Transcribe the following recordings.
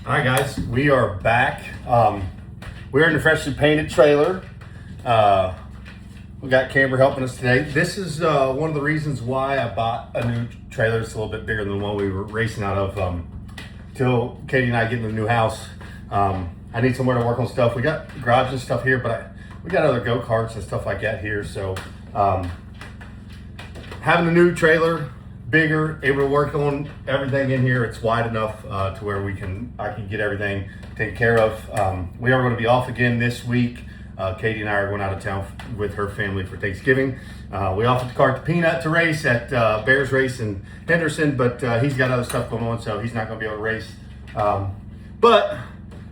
All right, guys, we are back. We're in the freshly painted trailer. We got Camber helping us today. This is one of the reasons why I bought a new trailer. It's a little bit bigger than the one we were racing out of. Till Katie and I get in the new house, I need somewhere to work on stuff. We got garage and stuff here, but we got other go-karts and stuff like that here. So having a new trailer, bigger, able to work on everything in here. It's wide enough to where I can get everything taken care of. We are going to be off again this week. Katie and I are going out of town with her family for Thanksgiving. We offered the Kart to Peanut to race at Bears race in Henderson, but he's got other stuff going on, so he's not going to be able to race. But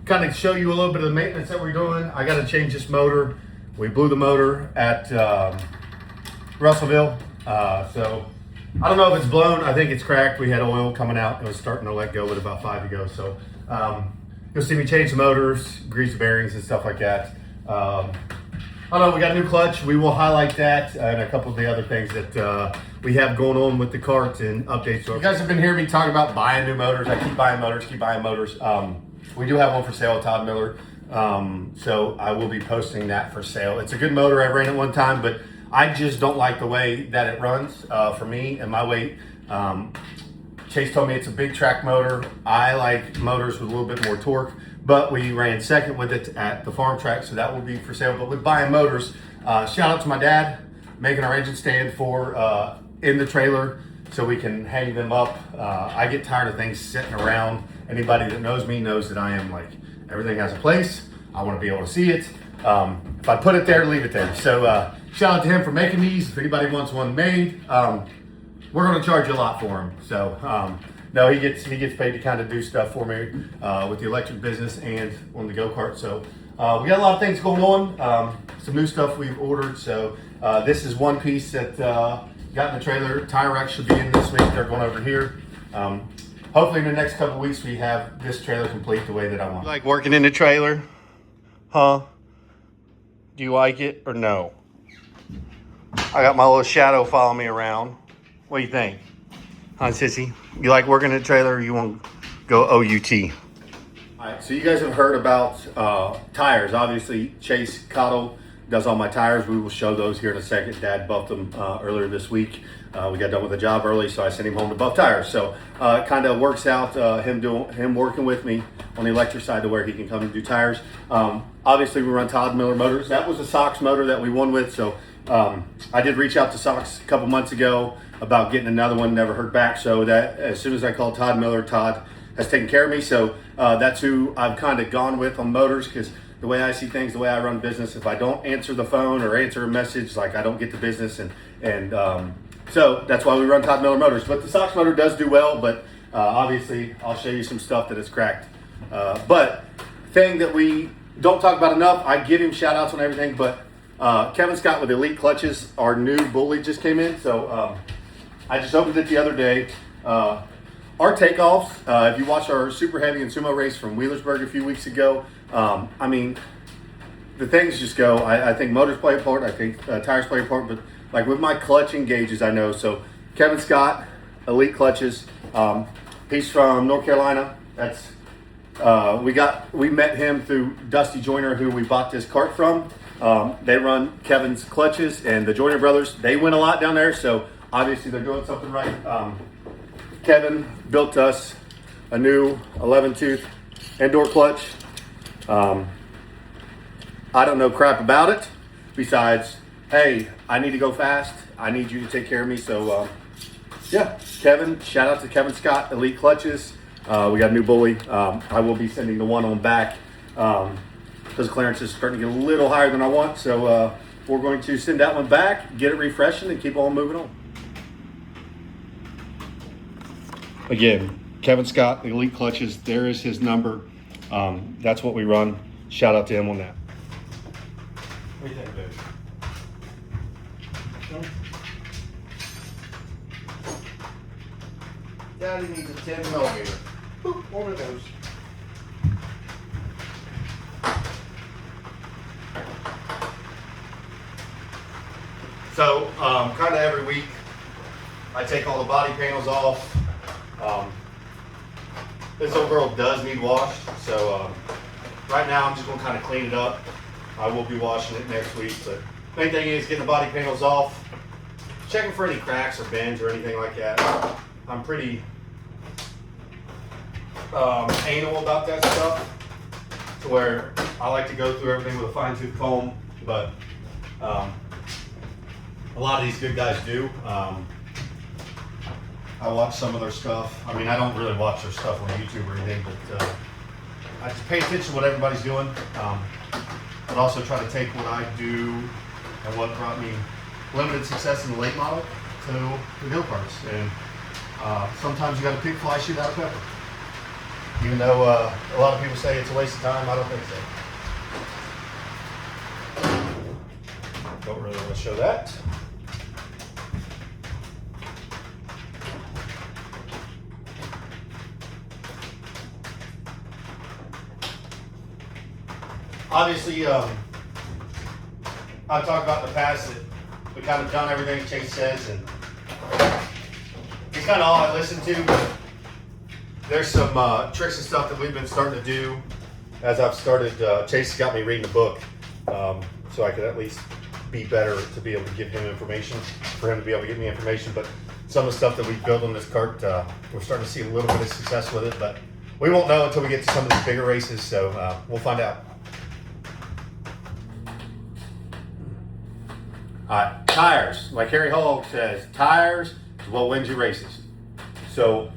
kind of show you a little bit of the maintenance that we're doing. I got to change this motor. We blew the motor at Russellville, so I don't know if it's blown. I think it's cracked. We had oil coming out. It was starting to let go with about 5 to go. So you'll see me change the motors, grease the bearings and stuff like that. I don't know, we got a new clutch. We will highlight that and a couple of the other things that we have going on with the cart and updates. So you guys have been hearing me talk about buying new motors. I keep buying motors. We do have one for sale at Todd Miller. So I will be posting that for sale. It's a good motor. I ran it one time, but I just don't like the way that it runs for me and my weight. Chase told me it's a big track motor. I like motors with a little bit more torque, but we ran second with it at the farm track, so that will be for sale. But with buying motors, shout out to my dad, making our engine stand for in the trailer so we can hang them up. I get tired of things sitting around. Anybody that knows me knows that I am like, everything has a place. I want to be able to see it. If I put it there, leave it there. So shout out to him for making these. If anybody wants one made, we're going to charge you a lot for them. So no, he gets paid to kind of do stuff for me with the electric business and on the go-kart. So we got a lot of things going on. Some new stuff we've ordered. So this is one piece that got in the trailer. Tire rack should be in this week. They're going over here. Hopefully in the next couple of weeks we have this trailer complete the way that I want. You like working in the trailer? Huh? Do you like it or no? I got my little shadow following me around. What do you think? Huh, Sissy? You like working in the trailer or you want to go OUT? All right, so you guys have heard about tires. Obviously, Chase Cottle does all my tires. We will show those here in a second. Dad buffed them earlier this week. We got done with the job early, so I sent him home to buff tires. So it kind of works out him working with me on the electric side to where he can come and do tires. Obviously, we run Todd Miller motors. That was a Sox motor that we won with. So I did reach out to Sox a couple months ago about getting another one. Never heard back. So that as soon as I called Todd Miller, Todd has taken care of me. So that's who I've kind of gone with on motors, because the way I see things, the way I run business, if I don't answer the phone or answer a message, like I don't get the business. And so that's why we run Todd Miller motors. But the Sox motor does do well, but obviously I'll show you some stuff that is cracked. But thing that we don't talk about enough, I give him shout outs on everything, but Kevin Scott with Elite Clutches, our new bully just came in. So I just opened it the other day. Our takeoffs, if you watch our super heavy and sumo race from Wheelersburg a few weeks ago, I mean, the things just go. I think motors play a part. I think tires play a part. But like with my clutch and gauges, I know. So Kevin Scott, Elite Clutches. He's from North Carolina. That's we met him through Dusty Joyner, who we bought this cart from. They run Kevin's clutches, and the Joyner brothers, they win a lot down there. So obviously they're doing something right. Kevin built us a new 11-tooth indoor clutch. I don't know crap about it besides, hey, I need to go fast. I need you to take care of me. So yeah, Kevin, shout out to Kevin Scott, Elite Clutches. We got a new bully. I will be sending the one on back because clearance is starting to get a little higher than I want. So we're going to send that one back, get it refreshing, and keep on moving on. Again, Kevin Scott, Elite Clutches, there is his number. That's what we run. Shout out to him on that. What do you think, babe? Daddy needs a 10 millimeter. One of those. So, kind of every week, I take all the body panels off. This old girl does need washed, so right now I'm just going to kind of clean it up. I will be washing it next week, but main thing is getting the body panels off, checking for any cracks or bends or anything like that. I'm pretty anal about that stuff, to where I like to go through everything with a fine-tooth comb, but a lot of these good guys do. I watch some of their stuff. I mean, I don't really watch their stuff on YouTube or anything, but I just pay attention to what everybody's doing, but also try to take what I do and what brought me limited success in the late model to the go karts. And sometimes you got to pick fly shit out of pepper. Even though a lot of people say it's a waste of time, I don't think so. Don't really want to show that. Obviously, I've talked about in the past that we kind of done everything Chase says, and it's kind of all I listen to, but there's some tricks and stuff that we've been starting to do as I've started. Chase has got me reading the book, so I could at least be better to be able to give him information, for him to be able to give me information. But some of the stuff that we've built on this kart, we're starting to see a little bit of success with it, but we won't know until we get to some of these bigger races, so we'll find out. All right, tires. Like Harry Hogg says, tires is what wins you races. So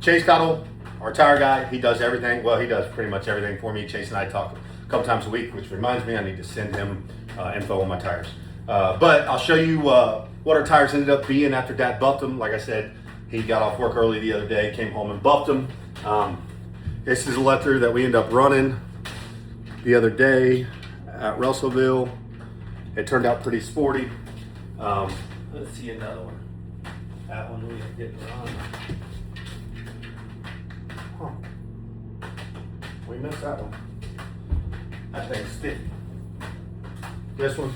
Chase Cottle, our tire guy, he does everything. Well, he does pretty much everything for me. Chase and I talk a couple times a week, which reminds me I need to send him info on my tires. But I'll show you what our tires ended up being after Dad buffed them. Like I said, he got off work early the other day, came home and buffed them. This is a letter that we ended up running the other day at Russellville. It turned out pretty sporty. Let's see another one. That one we didn't run. Huh. We missed that one. That thing's sticky. This one.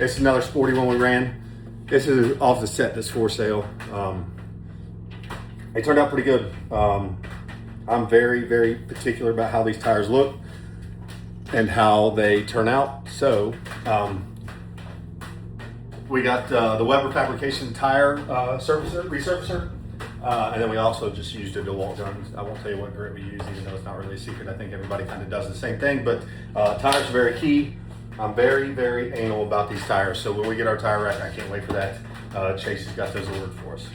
It's another sporty one we ran. This is off the set that's for sale. It turned out pretty good. I'm very, very particular about how these tires look and how they turn out. So, we got the Weber Fabrication tire resurfacer, and then we also just used a DeWalt gun. I won't tell you what grit we use, even though it's not really a secret. I think everybody kind of does the same thing, but tires are very key. I'm very, very anal about these tires, so when we get our tire rack, I can't wait for that. Chase has got those ordered for us.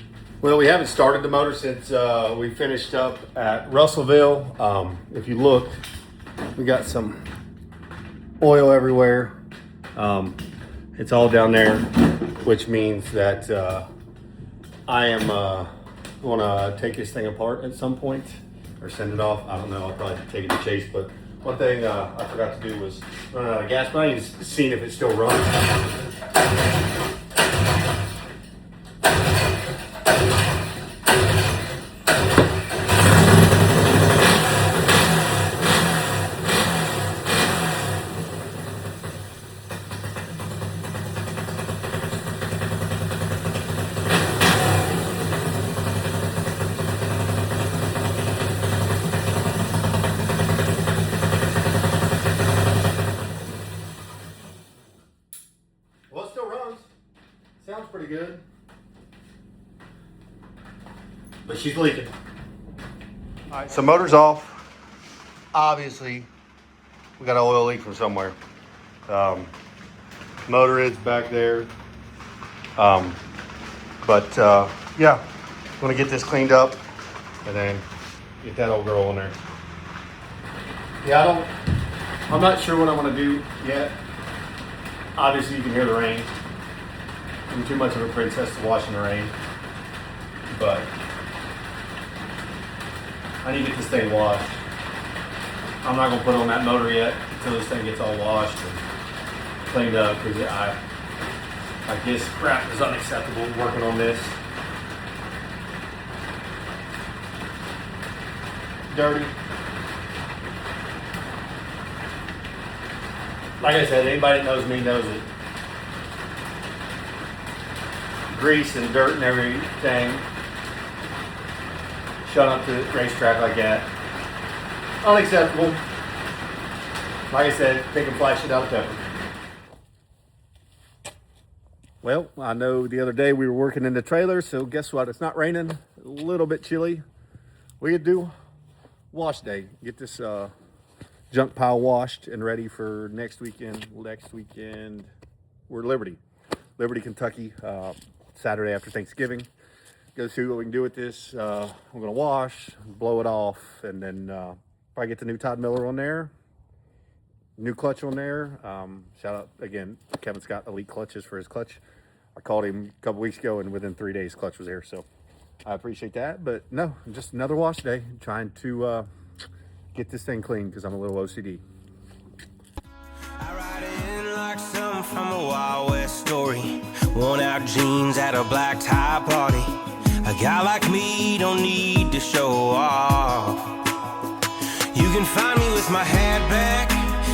Well, we haven't started the motor since we finished up at Russellville. If you look, we got some oil everywhere. It's all down there, which means that I am going to take this thing apart at some point or send it off. I don't know. I'll probably take it to Chase. But one thing I forgot to do was run out of gas. But I need to see if it still runs. Well, it still runs. Sounds pretty good. But she's leaking. All right, so motor's off. Obviously, we got an oil leak from somewhere. Motor is back there. Yeah, I'm gonna get this cleaned up and then get that old girl in there. Yeah, I'm not sure what I'm gonna do yet. Obviously, you can hear the rain. I'm too much of a princess to wash in the rain, but I need to get this thing washed. I'm not gonna put on that motor yet until this thing gets all washed and cleaned up, because I guess crap is unacceptable working on this. Dirty. Like I said, anybody that knows me knows it. Grease and dirt and everything shut up the racetrack like that. unacceptable. Like I said, taking fly shit out of pepper. Well, I know the other day we were working in the trailer, so guess what? It's not raining, a little bit chilly. We could do wash day. Get this junk pile washed and ready for next weekend. Next weekend, we're Liberty, Kentucky, Saturday after Thanksgiving. Go see what we can do with this. We're gonna wash, blow it off, and then probably get the new Todd Miller on there. New clutch on there. Shout out again, Kevin Scott Elite Clutches for his clutch. I called him a couple weeks ago and within 3 days clutch was there, so I appreciate that. But no, just another wash day. Trying to get this thing clean because I'm a little OCD. I ride in like something from a Wild West story. Worn out jeans at a black tie party. A guy like me don't need to show off. You can find me with my head back,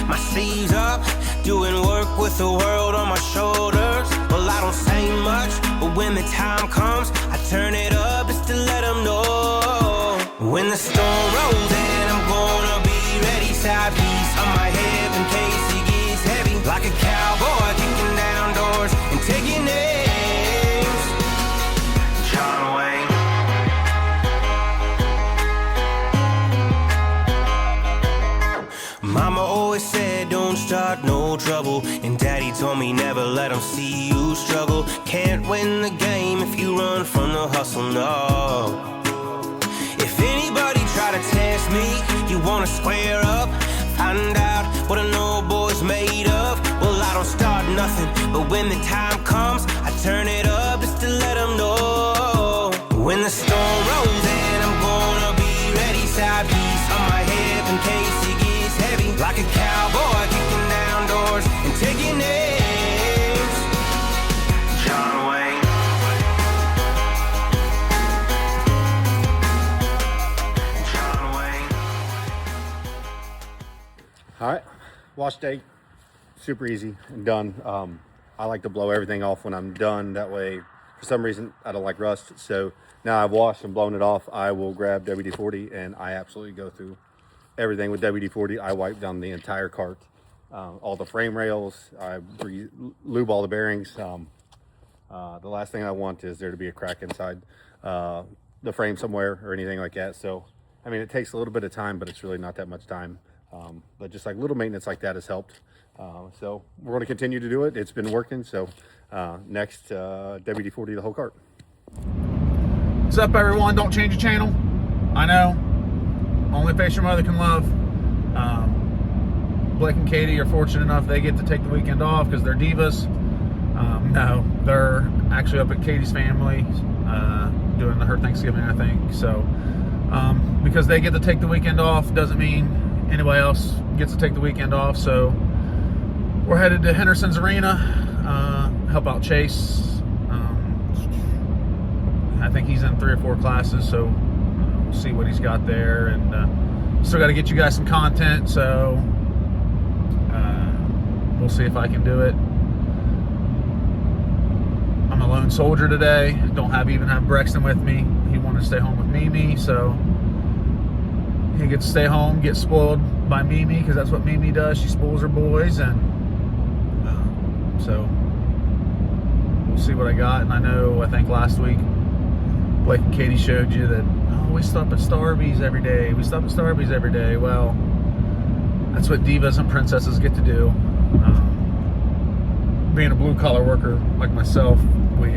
my sleeves up, doing work with the world on my shoulders. Well, I don't say much, but when the time comes, I turn it up just to let them know. When the storm rolls in, I'm gonna be ready. Side piece on my hip in case it gets heavy. Like a cowboy kicking down doors and taking names. John Wayne. Mama always said don't start no trouble, and Daddy told me never let them see you struggle. Can't win the game if you run from the hustle, no. If anybody try to test me, you wanna square up, find out what an old boy's made of. Well, I don't start nothing, but when the time comes, I turn it up just to let them know. When the storm rolls in, I'm gonna be ready. Side piece on my hip in case it gets heavy. Like a cowboy kicking down doors and taking names. John Wayne. John Wayne. All right, wash day, super easy and done. I like to blow everything off when I'm done. That way, for some reason, I don't like rust. So now I've washed and blown it off, I will grab WD-40 and I absolutely go through everything with WD-40. I wipe down the entire cart, all the frame rails. I lube all the bearings. The last thing I want is there to be a crack inside the frame somewhere or anything like that. So, I mean, it takes a little bit of time, but it's really not that much time. But just like little maintenance like that has helped. So we're going to continue to do it. It's been working. So next, WD-40 the whole cart. What's up, everyone? Don't change the channel. I know. Only face your mother can love. Blake and Katie are fortunate enough they get to take the weekend off because they're divas. No, they're actually up at Katie's family doing her Thanksgiving, I think. So because they get to take the weekend off doesn't mean anybody else gets to take the weekend off. So we're headed to Henderson's Arena, help out Chase. I think he's in 3 or 4 classes, so we'll see what he's got there. And still got to get you guys some content, so we'll see if I can do it. I'm a lone soldier today. Don't even have Brexton with me. He wanted to stay home with Mimi, so he gets to stay home, get spoiled by Mimi, because that's what Mimi does. She spoils her boys, and so we'll see what I got. And I think last week Blake and Katie showed you that, oh, we stop at Starbucks every day. We stop at Starbucks every day. Well, that's what divas and princesses get to do. Being a blue-collar worker like myself, we,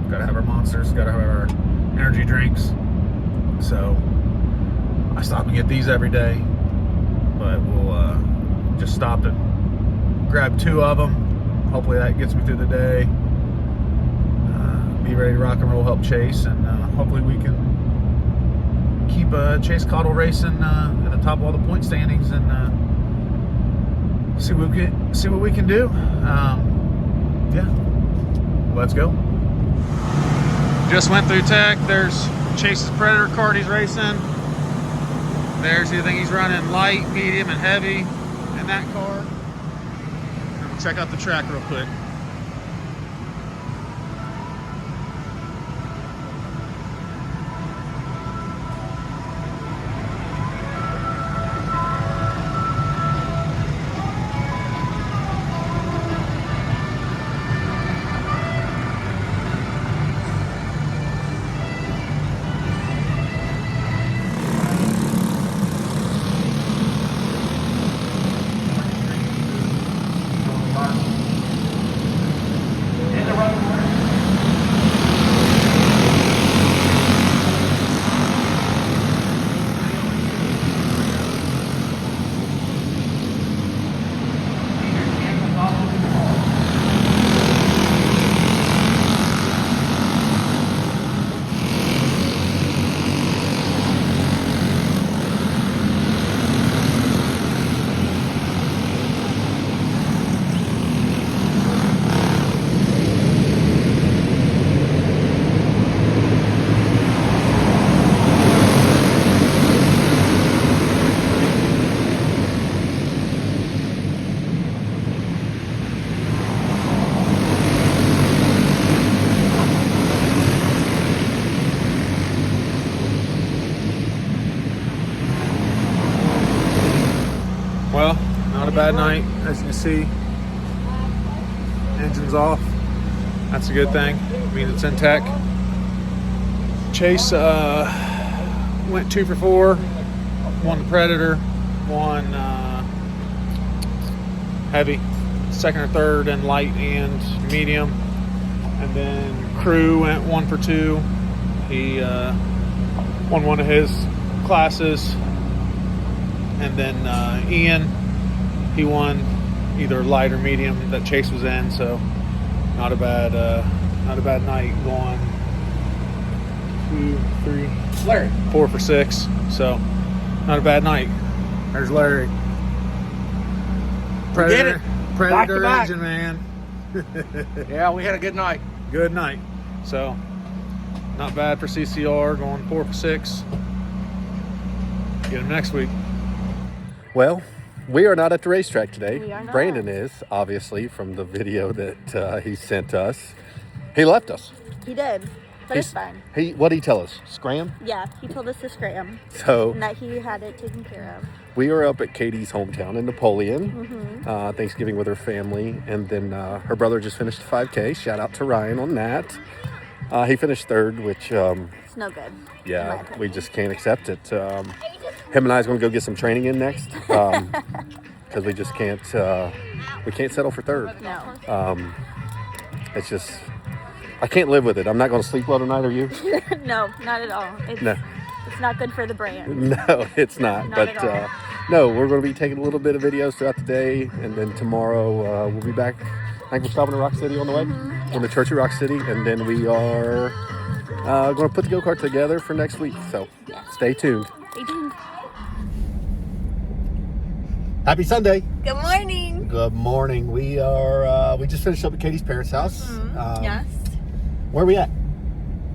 gotta have our monsters, gotta have our energy drinks. So I stop and get these every day, but we'll just stop and grab 2 of them. Hopefully that gets me through the day. Be ready to rock and roll, help Chase, and hopefully we can keep Chase Cottle racing at the top of all the point standings and see what we can do. Yeah, let's go. Just went through tech. There's Chase's Predator kart he's racing. There's the thing he's running, light, medium, and heavy in that car. And we'll check out the track real quick. bad night, as you can see. Engine's off. That's a good thing. It means it's intact. Chase went 2 for 4. Won the Predator. Won heavy. Second or third in light and medium. And then Crew went 1 for 2. He won one of his classes. And then Ian, he won either light or medium that Chase was in. So not a bad night. Going 2, 3, Larry 4 for 6. So not a bad night. There's Larry. Predator, Predator engine, man. Yeah, we had a good night. Good night. So not bad for CCR. Going 4 for 6. Get him next week. Well, we are not at the racetrack today. We are not. Brandon is, obviously, from the video that he sent us. He left us. He did, but it's fine. What did he tell us? Scram? Yeah, he told us to scram So and that he had it taken care of. we are up at Katie's hometown in Napoleon, Thanksgiving with her family. And then her brother just finished a 5K. Shout out to Ryan on that. He finished 3rd, which... It's no good. yeah, we just can't accept it. Him and I is going to go get some training in next because we just can't settle for 3rd. No. It's just, I can't live with it. I'm not going to sleep well tonight, are you? No, not at all. It's not good for the brand. No, it's not. Not at all. No, we're going to be taking a little bit of videos throughout the day, and then tomorrow we'll be back. I think we're stopping in Rock City on the way, from the church of Rock City, and then we are going to put the go-kart together for next week. So stay tuned. Stay tuned. Happy Sunday. Good morning. Good morning. We are we just finished up at Katie's parents' house. Yes. Where are we at?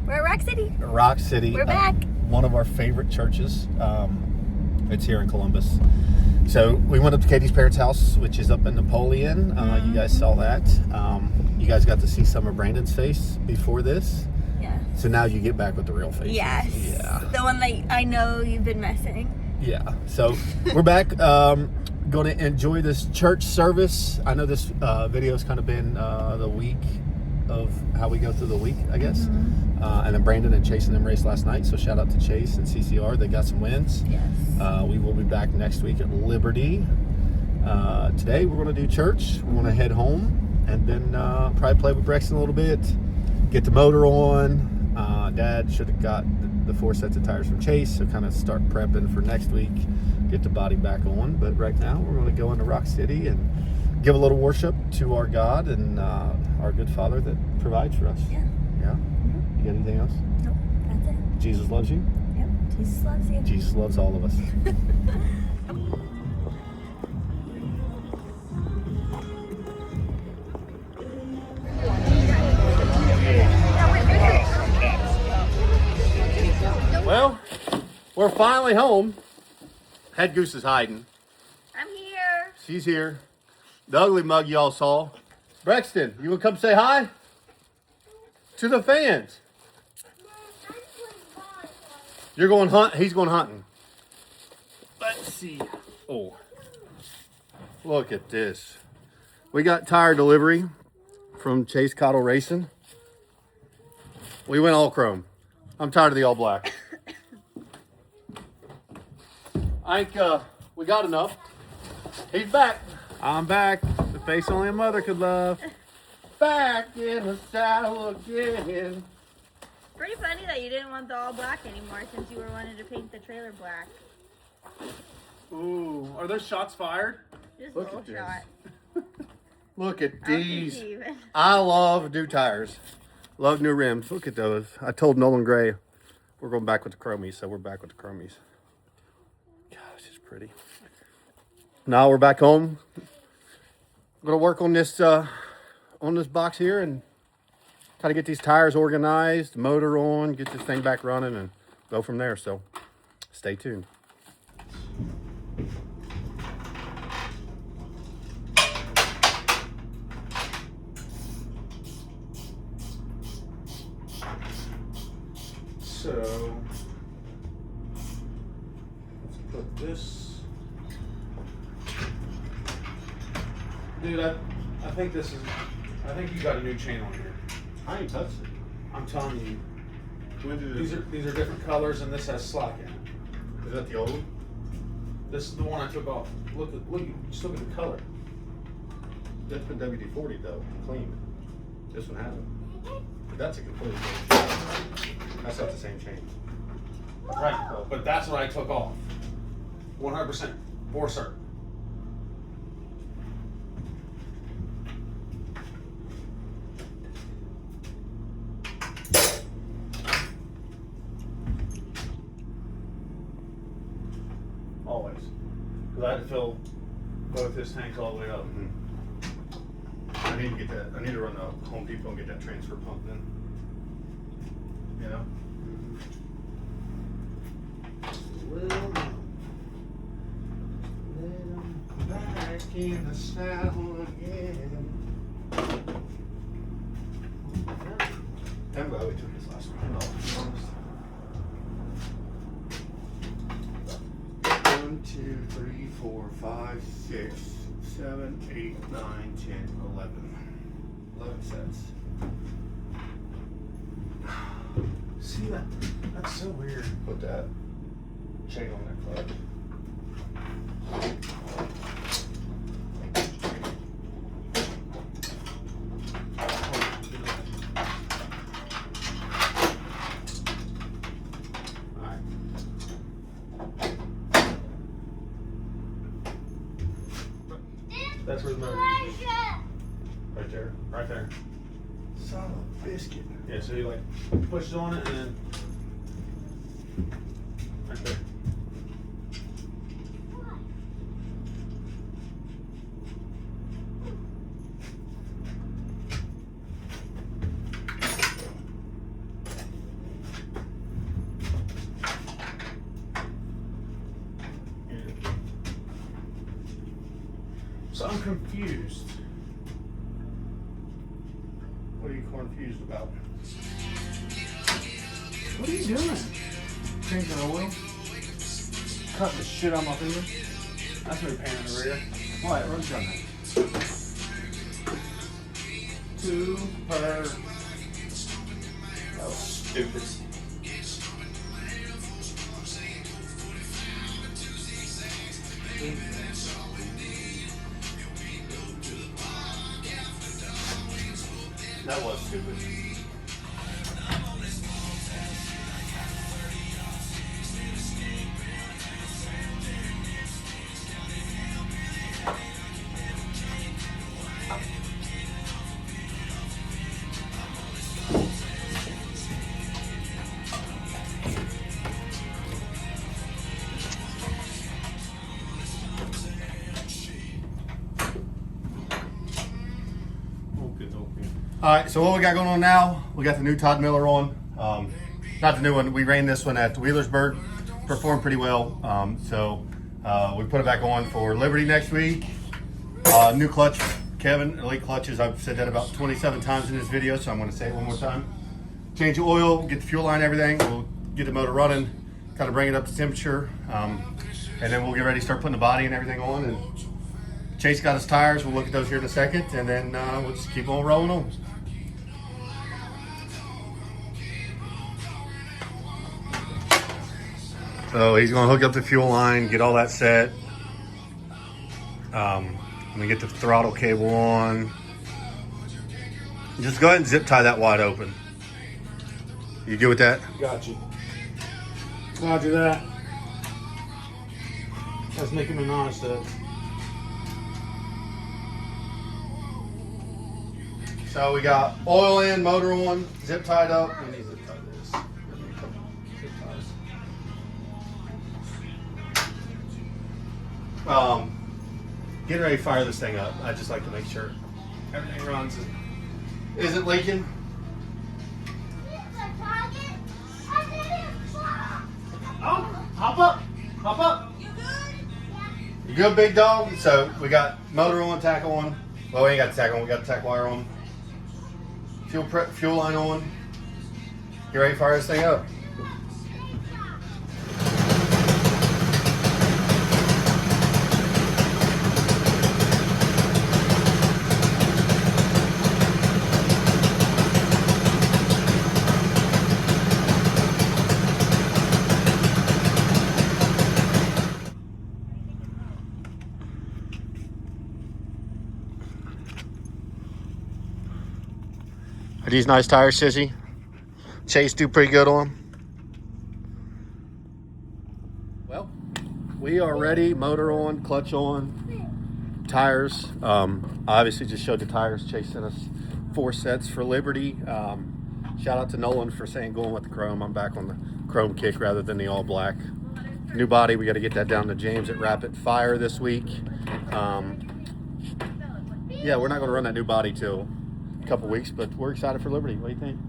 We're at Rock City. Rock City. We're back. One of our favorite churches. It's here in Columbus. So we went up to Katie's parents' house, which is up in Napoleon. You guys saw that. You guys got to see some of Brandon's face before this. Yeah. So now you get back with the real face. Yes. Yeah. The one that I know you've been missing. Yeah. So we're back. Going to enjoy this church service. I know this video's kind of been the week of how we go through the week, I guess. And then Brandon and Chase and them raced last night. So shout out to Chase and CCR. They got some wins. Yes. We will be back next week at Liberty. Today we're going to do church. We're going to head home and then probably play with Brexton a little bit. Get the motor on. Dad should have got the 4 sets of tires from Chase. So kind of start prepping for next week. Get the body back on. But right now we're going to go into Rock City and give a little worship to our God and our good Father that provides for us. Yeah. Yeah. You got anything else? Nope. That's it. Jesus loves you. Yep. Jesus loves you. Jesus loves all of us. Well, we're finally home. Head Goose is hiding. I'm here. She's here. The ugly mug y'all saw. Brexton, you want to come say hi? To the fans. You're going hunt. He's going hunting. Let's see. Oh, look at this. We got tire delivery from Chase Cottle Racing. We went all chrome. I'm tired of the all black. I think we got enough. He's back. I'm back. The face only a mother could love. Back in the saddle again. Pretty funny that you didn't want the all black anymore since you were wanting to paint the trailer black. Ooh, are those shots fired? Just Look a at little shot. Look at How could these. you even? I I love new tires. Love new rims. Look at those. I told Nolan Gray we're going back with the chromies, so we're back with the chromies. Gosh, it's pretty. Now we're back home. I'm gonna work on this box here and try to get these tires organized, motor on, get this thing back running, and go from there. So stay tuned. So let's put this Dude, I think this is. I think you got a new chain on here. I ain't touched it. I'm telling you. When did These are different colors, and this has slack in it. Is that the old one? This is the one I took off. Look, just look at the color. That's been WD-40 though, clean. This one hasn't. But that's a completely different chain. That's not the same chain. Right, but that's what I took off. 100% for certain. Always. Because I had to fill both his tanks all the way up. I need to get that. I need to run to Home Depot and get that transfer pump in. You know? Back in the saddle again. I'm glad we took this last one. One, 2, 3, 4, 5, 6, 7, 8, 9, 10, 11. 11 sets. See that? That's so weird. Put that chain on that clutch. That's where the motor is. Right there. Right there. Son of a biscuit. Yeah, so you like push on it and then right there. So I'm confused. What are you confused about? What are you doing? Changing oil? Cutting the shit out of my finger? That's me pain in the rear. Alright, run down that. 2 per. That was stupid. That was stupid. All right, so what we got going on now, we got the new Todd Miller on. Not the new one, we ran this one at Wheelersburg, performed pretty well. We put it back on for Liberty next week. New clutch, Kevin, Elite Clutches, I've said that about 27 times in this video, so I'm gonna say it one more time. Change the oil, get the fuel line, everything. We'll get the motor running, kind of bring it up to temperature. And then we'll get ready to start putting the body and everything on. And Chase got his tires, we'll look at those here in a second, and then we'll just keep on rolling on. So he's going to hook up the fuel line, get all that set. Let me get the throttle cable on. Just go ahead and zip tie that wide open. You good with that? Got you. Roger that. That's making me honest though. So we got oil in, motor on, zip tied up. We need to zip tie this. Zip ties. Getting ready to fire this thing up. I just like to make sure everything runs and isn't leaking. Oh, hop up. Hop up. You good, big dog? So we got motor on, tackle on. Well, we ain't got the tackle on, we got the tack wire on. Fuel line on. You ready to fire this thing up? these nice tires, Sissy? Chase do pretty good on them. Well, we are ready. Motor on, clutch on, tires. Obviously just showed the tires. Chase sent us 4 sets for Liberty. Shout out to Nolan for saying going with the chrome. I'm back on the chrome kick rather than the all black. New body, we got to get that down to James at Rapid Fire this week. Yeah, we're not going to run that new body till a couple weeks, but we're excited for Liberty. What do you think?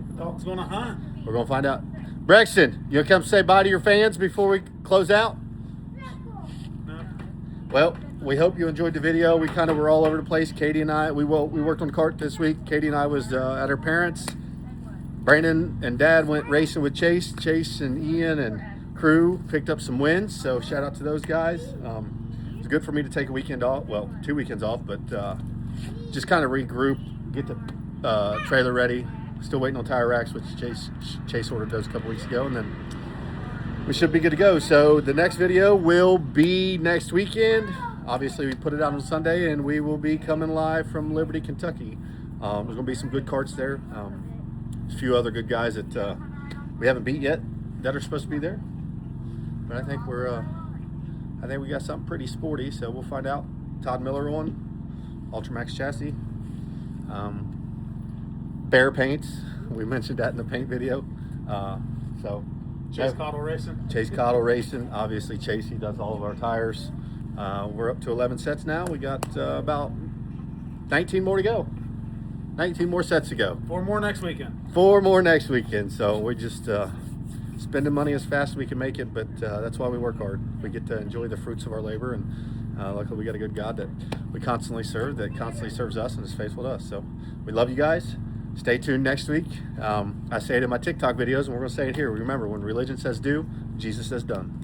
The dog's gonna hunt. We're going to find out. Braxton, you want to come say bye to your fans before we close out? No. Well, we hope you enjoyed the video. We kind of were all over the place. Katie and I, we worked on Kart this week. Katie and I was at her parents'. Brandon and Dad went racing with Chase. Chase and Ian and crew picked up some wins, so shout out to those guys. It was good for me to take a weekend off. Well, 2 weekends off, but just kind of regroup, get the trailer ready. Still waiting on tire racks, which Chase ordered those a couple weeks ago, and then we should be good to go. So the next video will be next weekend. Obviously, we put it out on Sunday, and we will be coming live from Liberty, Kentucky. There's going to be some good karts there. A few other good guys that we haven't beat yet that are supposed to be there. But I think we got something pretty sporty, so we'll find out. Todd Miller on Ultramax chassis. Bear paints. We mentioned that in the paint video. So Chase Cottle Racing. Chase Cottle Racing. Obviously, Chase, he does all of our tires. We're up to 11 sets now. We got about 19 more to go. 19 more sets to go. 4 more next weekend. 4 more next weekend. So we're just spending money as fast as we can make it, but that's why we work hard. We get to enjoy the fruits of our labor, and luckily we got a good God that we constantly serve, that constantly serves us and is faithful to us. So we love you guys. Stay tuned next week. I say it in my TikTok videos, and we're going to say it here. Remember, when religion says do, Jesus says done.